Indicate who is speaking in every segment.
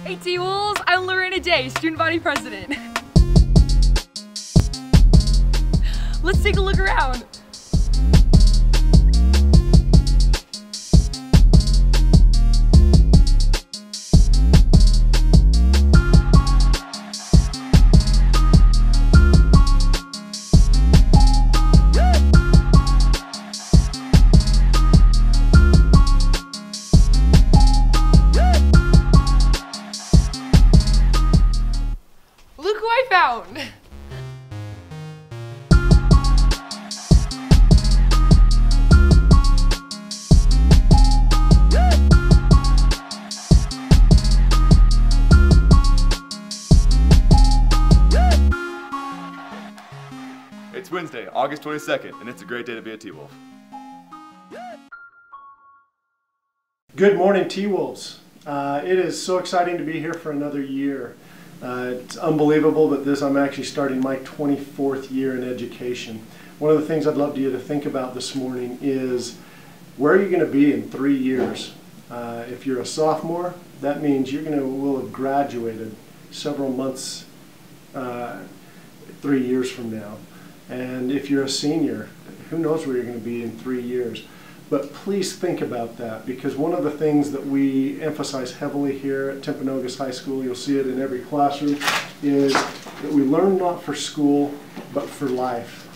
Speaker 1: Hey T-Wolves, I'm Lorena Day, Student Body President. Let's take a look around. Look who I found!
Speaker 2: It's Wednesday, August 22nd, and it's a great day to be a T-Wolf.
Speaker 3: Good morning, T-Wolves. It is so exciting to be here for another year. It's unbelievable, but I'm actually starting my 24th year in education. One of the things I'd love you to think about this morning is, where are you going to be in 3 years? If you're a sophomore, that means will have graduated several months 3 years from now. And if you're a senior, who knows where you're going to be in 3 years. But please think about that, because one of the things that we emphasize heavily here at Timpanogos High School, you'll see it in every classroom, is that we learn not for school, but for life.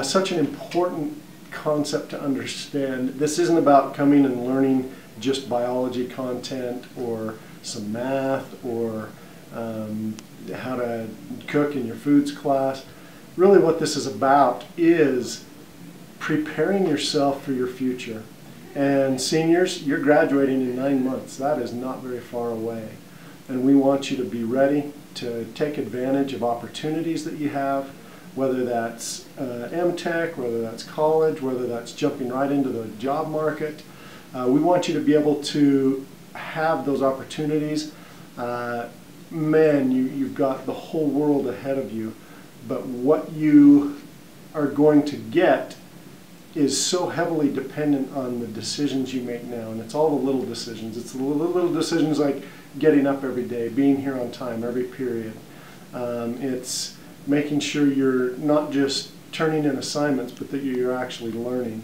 Speaker 3: Such an important concept to understand. This isn't about coming and learning just biology content or some math or how to cook in your foods class. Really what this is about is preparing yourself for your future. And seniors, you're graduating in 9 months. That is not very far away. And we want you to be ready to take advantage of opportunities that you have, whether that's MTech, whether that's college, whether that's jumping right into the job market. We want you to be able to have those opportunities. Man, you've got the whole world ahead of you. But what you are going to get is so heavily dependent on the decisions you make now. And it's all the little decisions. It's the little decisions like getting up every day, being here on time every period. It's making sure you're not just turning in assignments, but that you're actually learning.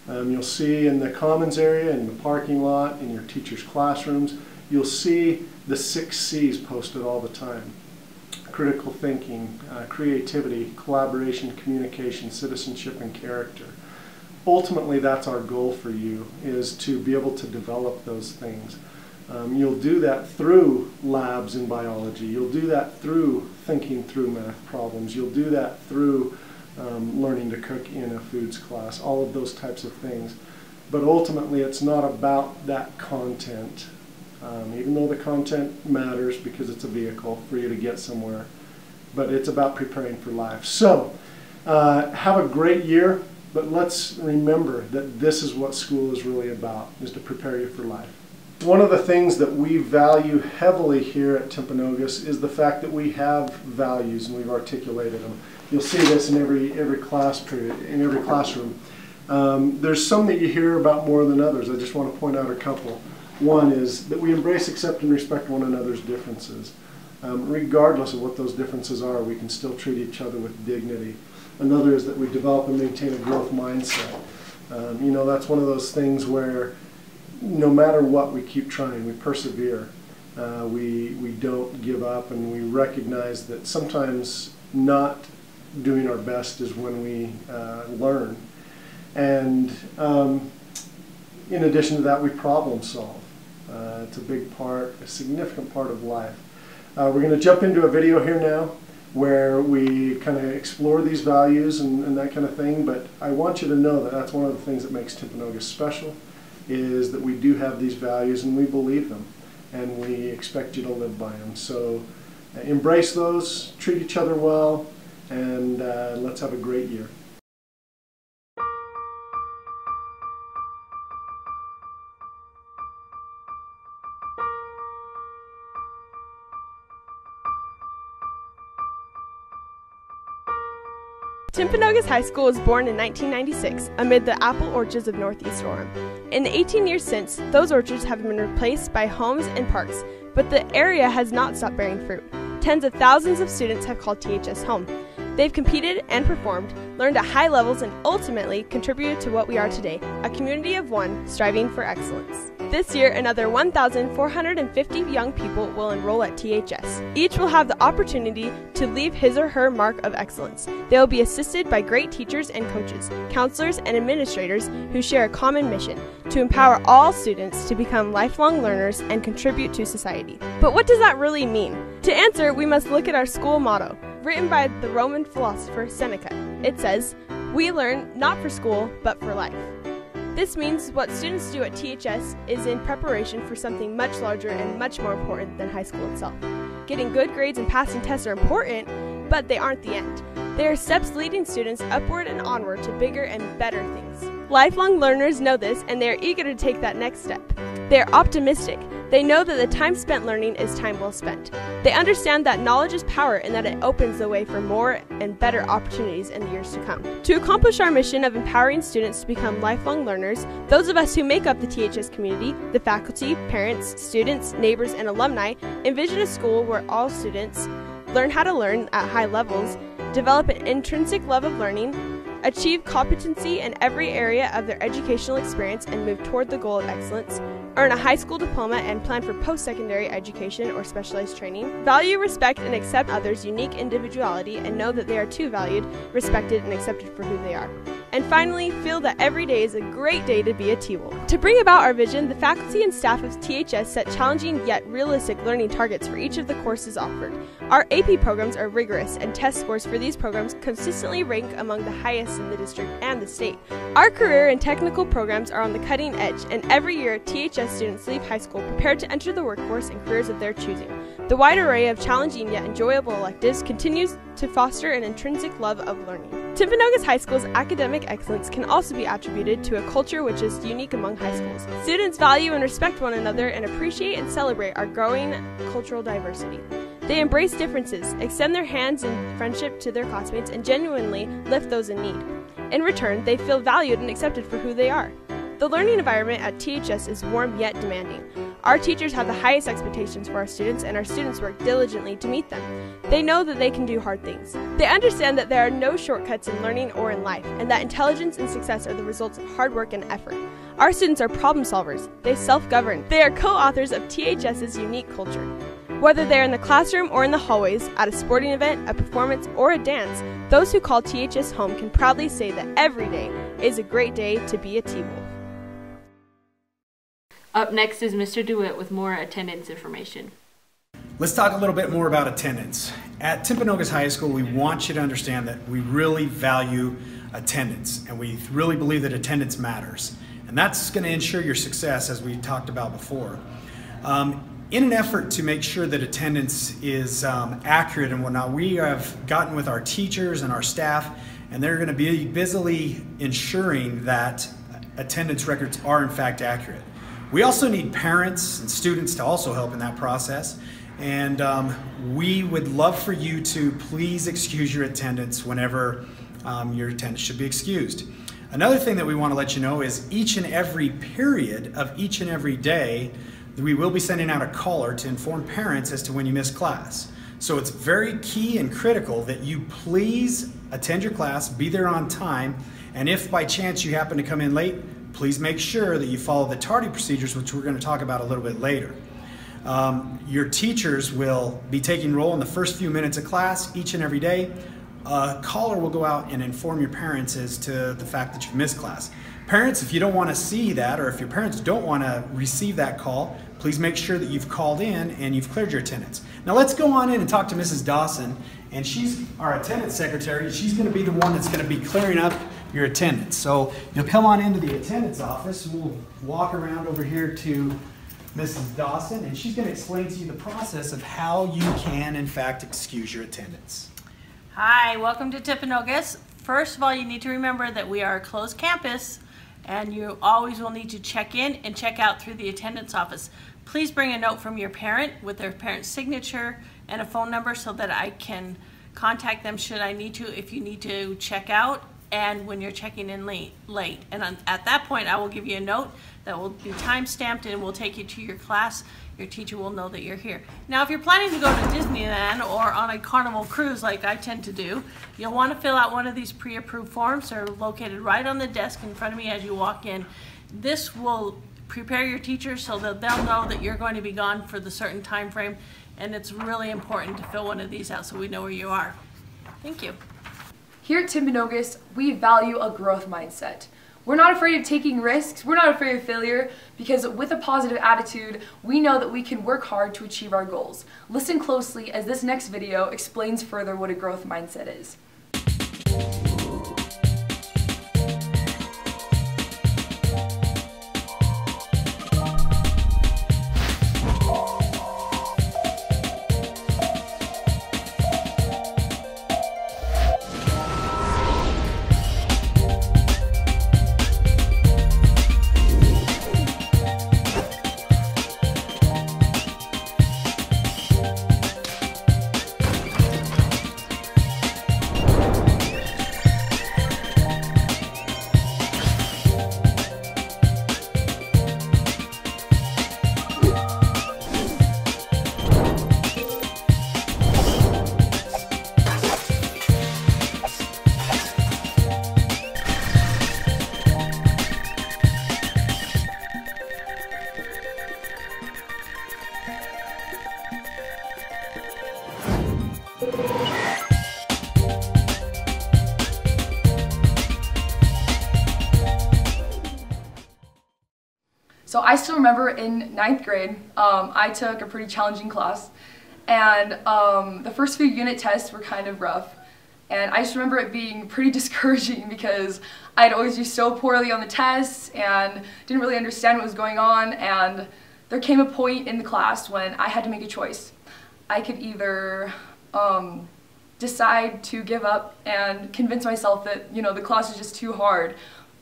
Speaker 3: You'll see in the commons area, in the parking lot, in your teachers' classrooms, you'll see the 6 C's posted all the time. Critical thinking, creativity, collaboration, communication, citizenship, and character. Ultimately, that's our goal for you, is to be able to develop those things. You'll do that through labs in biology. You'll do that through thinking through math problems. You'll do that through learning to cook in a foods class, all of those types of things. But ultimately, it's not about that content. Even though the content matters because it's a vehicle for you to get somewhere, but it's about preparing for life. So, have a great year, but let's remember that this is what school is really about, is to prepare you for life. One of the things that we value heavily here at Timpanogos is the fact that we have values and we've articulated them. You'll see this in every class period, in every classroom. There's some that you hear about more than others. I just want to point out a couple. One is that we embrace, accept, and respect one another's differences. Regardless of what those differences are, we can still treat each other with dignity. Another is that we develop and maintain a growth mindset. That's one of those things where no matter what, we keep trying, we persevere. We don't give up, and we recognize that sometimes not doing our best is when we learn. And in addition to that, we problem solve. It's a big part, a significant part of life. We're going to jump into a video here now where we kind of explore these values and that kind of thing, but I want you to know that that's one of the things that makes Timpanogos special, is that we do have these values and we believe them, and we expect you to live by them. So embrace those, treat each other well, and let's have a great year.
Speaker 4: Timpanogos High School was born in 1996 amid the apple orchards of Northeast Orem. In the 18 years since, those orchards have been replaced by homes and parks, but the area has not stopped bearing fruit. Tens of thousands of students have called THS home. They've competed and performed, learned at high levels, and ultimately contributed to what we are today, a community of one striving for excellence. This year, another 1,450 young people will enroll at THS. Each will have the opportunity to leave his or her mark of excellence. They will be assisted by great teachers and coaches, counselors and administrators who share a common mission to empower all students to become lifelong learners and contribute to society. But what does that really mean? To answer, we must look at our school motto, written by the Roman philosopher Seneca. It says, "We learn not for school, but for life." This means what students do at THS is in preparation for something much larger and much more important than high school itself. Getting good grades and passing tests are important, but they aren't the end. They are steps leading students upward and onward to bigger and better things. Lifelong learners know this, and they are eager to take that next step. They are optimistic. They know that the time spent learning is time well spent. They understand that knowledge is power and that it opens the way for more and better opportunities in the years to come. To accomplish our mission of empowering students to become lifelong learners, those of us who make up the THS community, the faculty, parents, students, neighbors, and alumni, envision a school where all students learn how to learn at high levels, develop an intrinsic love of learning, achieve competency in every area of their educational experience and move toward the goal of excellence, earn a high school diploma and plan for post-secondary education or specialized training, value, respect, and accept others' unique individuality and know that they are too valued, respected, and accepted for who they are. And finally, feel that every day is a great day to be a T-Wolf. To bring about our vision, the faculty and staff of THS set challenging yet realistic learning targets for each of the courses offered. Our AP programs are rigorous, and test scores for these programs consistently rank among the highest in the district and the state. Our career and technical programs are on the cutting edge, and every year THS students leave high school prepared to enter the workforce in careers of their choosing. The wide array of challenging yet enjoyable electives continues to foster an intrinsic love of learning. Timpanogos High School's academic excellence can also be attributed to a culture which is unique among high schools. Students value and respect one another and appreciate and celebrate our growing cultural diversity. They embrace differences, extend their hands in friendship to their classmates, and genuinely lift those in need. In return, they feel valued and accepted for who they are. The learning environment at THS is warm yet demanding. Our teachers have the highest expectations for our students, and our students work diligently to meet them. They know that they can do hard things. They understand that there are no shortcuts in learning or in life, and that intelligence and success are the results of hard work and effort. Our students are problem solvers. They self-govern. They are co-authors of THS's unique culture. Whether they're in the classroom or in the hallways, at a sporting event, a performance, or a dance, those who call THS home can proudly say that every day is a great day to be a T-Wolf.
Speaker 5: Up next is Mr. DeWitt with more attendance information.
Speaker 6: Let's talk a little bit more about attendance. At Timpanogos High School, we want you to understand that we really value attendance, and we really believe that attendance matters. And that's going to ensure your success, as we talked about before. In an effort to make sure that attendance is accurate and whatnot, we have gotten with our teachers and our staff, and they're going to be busily ensuring that attendance records are in fact accurate. We also need parents and students to also help in that process, and we would love for you to please excuse your attendance whenever your attendance should be excused. Another thing that we want to let you know is each and every period of each and every day, we will be sending out a caller to inform parents as to when you miss class. So it's very key and critical that you please attend your class, be there on time, and if by chance you happen to come in late, please make sure that you follow the tardy procedures, which we're going to talk about a little bit later. Your teachers will be taking roll in the first few minutes of class each and every day. A caller will go out and inform your parents as to the fact that you've missed class. Parents, if you don't want to see that, or if your parents don't want to receive that call, please make sure that you've called in and you've cleared your attendance. Now let's go on in and talk to Mrs. Dawson, and she's our attendance secretary. She's going to be the one that's going to be clearing up your attendance. So you'll come on into the attendance office. We'll walk around over here to Mrs. Dawson, and she's going to explain to you the process of how you can, in fact, excuse your attendance.
Speaker 7: Hi, welcome to Timpanogos. First of all, you need to remember that we are a closed campus, and you always will need to check in and check out through the attendance office. Please bring a note from your parent with their parent's signature and a phone number so that I can contact them should I need to, if you need to check out and when you're checking in late. And at that point, I will give you a note that will be time stamped and will take you to your class. your teacher will know that you're here. Now, if you're planning to go to Disneyland or on a Carnival cruise like I tend to do, you'll want to fill out one of these pre-approved forms. They're located right on the desk in front of me as you walk in. This will prepare your teachers so that they'll know that you're going to be gone for the certain time frame, and it's really important to fill one of these out so we know where you are. Thank you.
Speaker 1: Here at Timpanogos, we value a growth mindset. We're not afraid of taking risks, we're not afraid of failure, because with a positive attitude, we know that we can work hard to achieve our goals. Listen closely as this next video explains further what a growth mindset is. So I still remember in 9th grade, I took a pretty challenging class, and the first few unit tests were kind of rough, and I just remember it being pretty discouraging because I'd always do so poorly on the tests and didn't really understand what was going on, and there came a point in the class when I had to make a choice. I could either decide to give up and convince myself that, you know, the class is just too hard,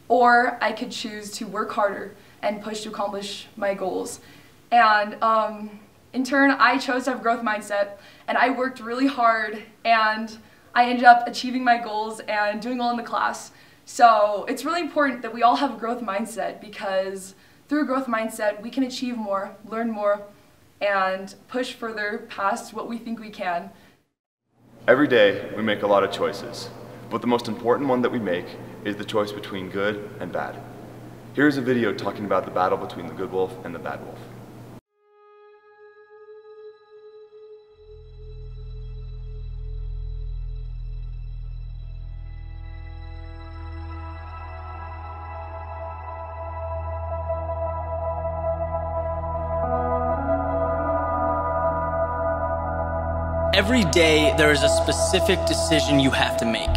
Speaker 1: or I could choose to work harder and push to accomplish my goals. And in turn, I chose to have a growth mindset, and I worked really hard, and I ended up achieving my goals and doing well in the class. So it's really important that we all have a growth mindset, because through a growth mindset, we can achieve more, learn more, and push further past what we think we can.
Speaker 2: Every day, we make a lot of choices, but the most important one that we make is the choice between good and bad. Here's a video talking about the battle between the good wolf and the bad wolf.
Speaker 8: Every day, there is a specific decision you have to make.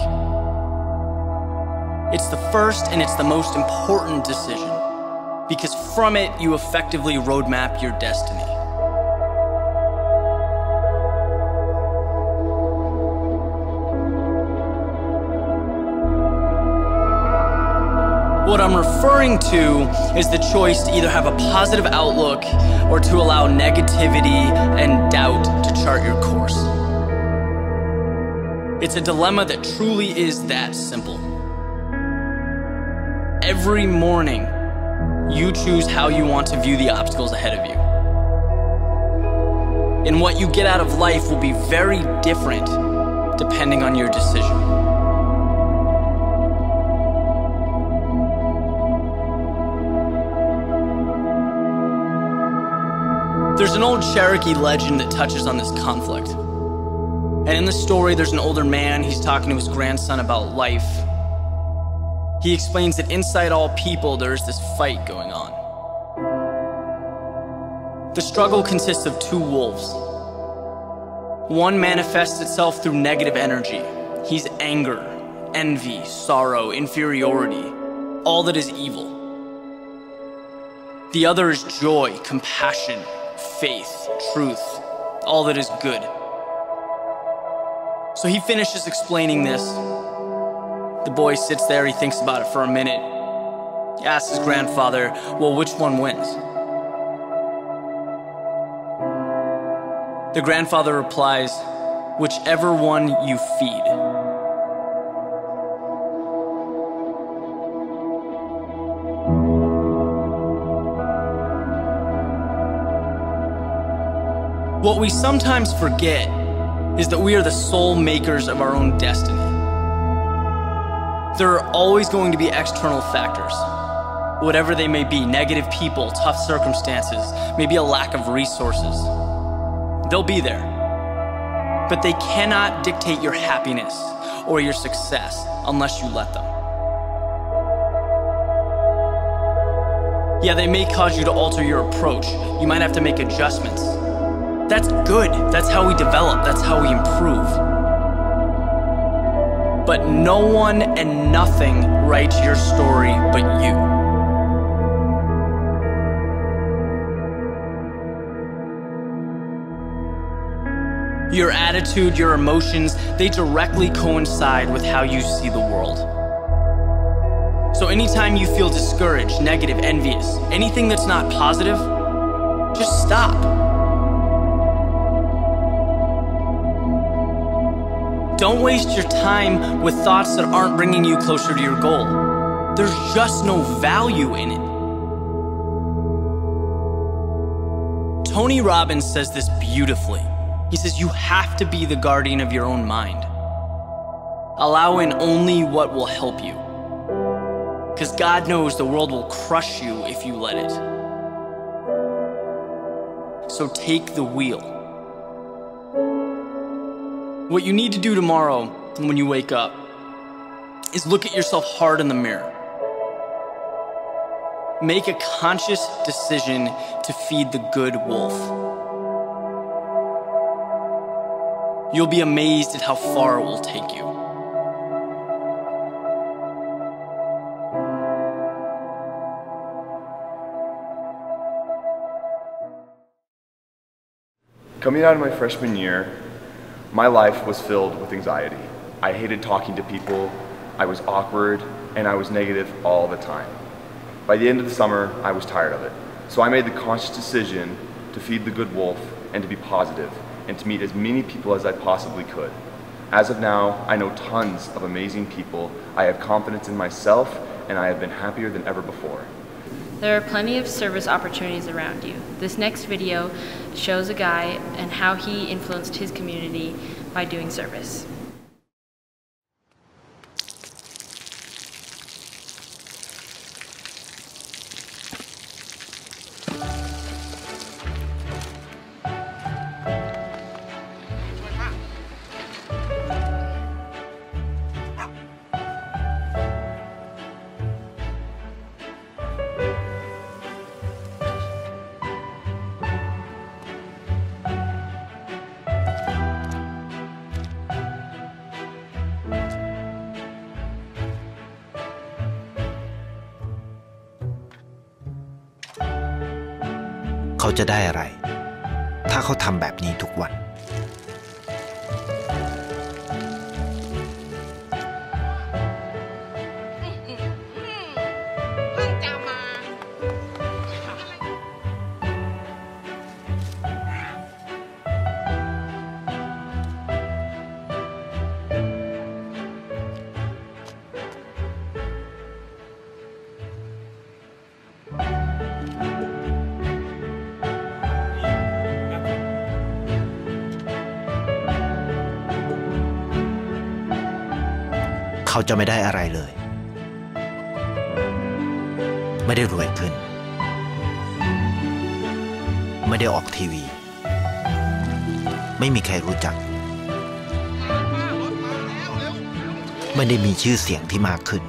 Speaker 8: It's the first and it's the most important decision, because from it, you effectively roadmap your destiny. What I'm referring to is the choice to either have a positive outlook or to allow negativity and doubt to chart your course. It's a dilemma that truly is that simple. Every morning, you choose how you want to view the obstacles ahead of you. And what you get out of life will be very different depending on your decision. There's an old Cherokee legend that touches on this conflict. And in the story, there's an older man, he's talking to his grandson about life. He explains that inside all people, there is this fight going on. The struggle consists of two wolves. One manifests itself through negative energy. He's anger, envy, sorrow, inferiority, all that is evil. The other is joy, compassion, faith, truth, all that is good. So he finishes explaining this. The boy sits there, he thinks about it for a minute. He asks his grandfather, well, which one wins? The grandfather replies, whichever one you feed. What we sometimes forget is that we are the sole makers of our own destiny. There are always going to be external factors, whatever they may be, negative people, tough circumstances, maybe a lack of resources. They'll be there, but they cannot dictate your happiness or your success unless you let them. Yeah, they may cause you to alter your approach. You might have to make adjustments. That's good. That's how we develop. That's how we improve. But no one and nothing writes your story but you. Your attitude, your emotions, they directly coincide with how you see the world. So anytime you feel discouraged, negative, envious, anything that's not positive, just stop. Don't waste your time with thoughts that aren't bringing you closer to your goal. There's just no value in it. Tony Robbins says this beautifully. He says you have to be the guardian of your own mind. Allow in only what will help you. Because God knows the world will crush you if you let it. So take the wheel. What you need to do tomorrow when you wake up is look at yourself hard in the mirror. Make a conscious decision to feed the good wolf. You'll be amazed at how far it will take you.
Speaker 2: Coming out of my freshman year, my life was filled with anxiety. I hated talking to people, I was awkward, and I was negative all the time. By the end of the summer, I was tired of it. So I made the conscious decision to feed the good wolf and to be positive and to meet as many people as I possibly could. As of now, I know tons of amazing people. I have confidence in myself, and I have been happier than ever before.
Speaker 9: There are plenty of service opportunities around you. This next video shows a guy and how he influenced his community by doing service.
Speaker 10: เขาจะได้อะไรถ้าเขาทำแบบนี้ทุกวันเขาจะไม่ได้อะไรเลยไม่ได้รวยขึ้นไม่ได้ออกทีวีไม่มีใครรู้จักไม่ได้มีชื่อเสียงที่มากขึ้น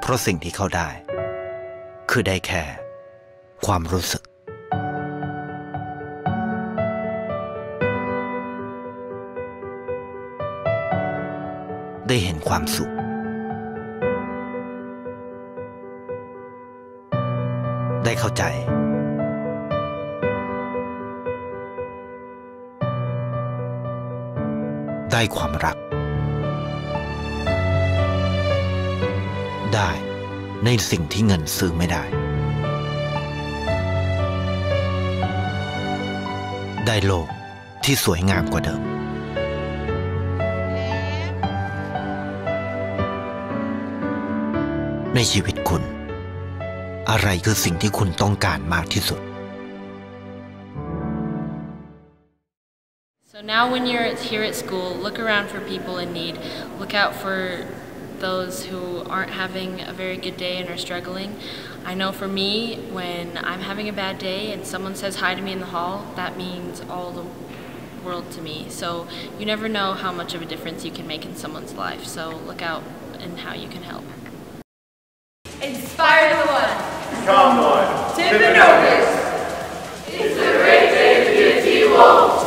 Speaker 10: เพราะสิ่งที่เขาได้คือได้แค่ความรู้สึกได้เห็นความสุขได้เข้าใจ ได้ความรักได้ในสิ่งที่เงินซื้อไม่ได้ได้โลกที่สวยงามกว่าเดิมในชีวิตคุณอะไรคือสิ่งที่คุณต้องการมากที่สุด
Speaker 9: So now when you're here at school, look around for people in need. Look out for those who aren't having a very good day and are struggling. I know for me, when I'm having a bad day and someone says hi to me in the hall, that means all the world to me. So you never know how much of a difference you can make in someone's life. So look out and how you can help.
Speaker 1: Inspire the one.
Speaker 2: Become one.
Speaker 1: Timpanogos. It's a great day to be a T-Wolf.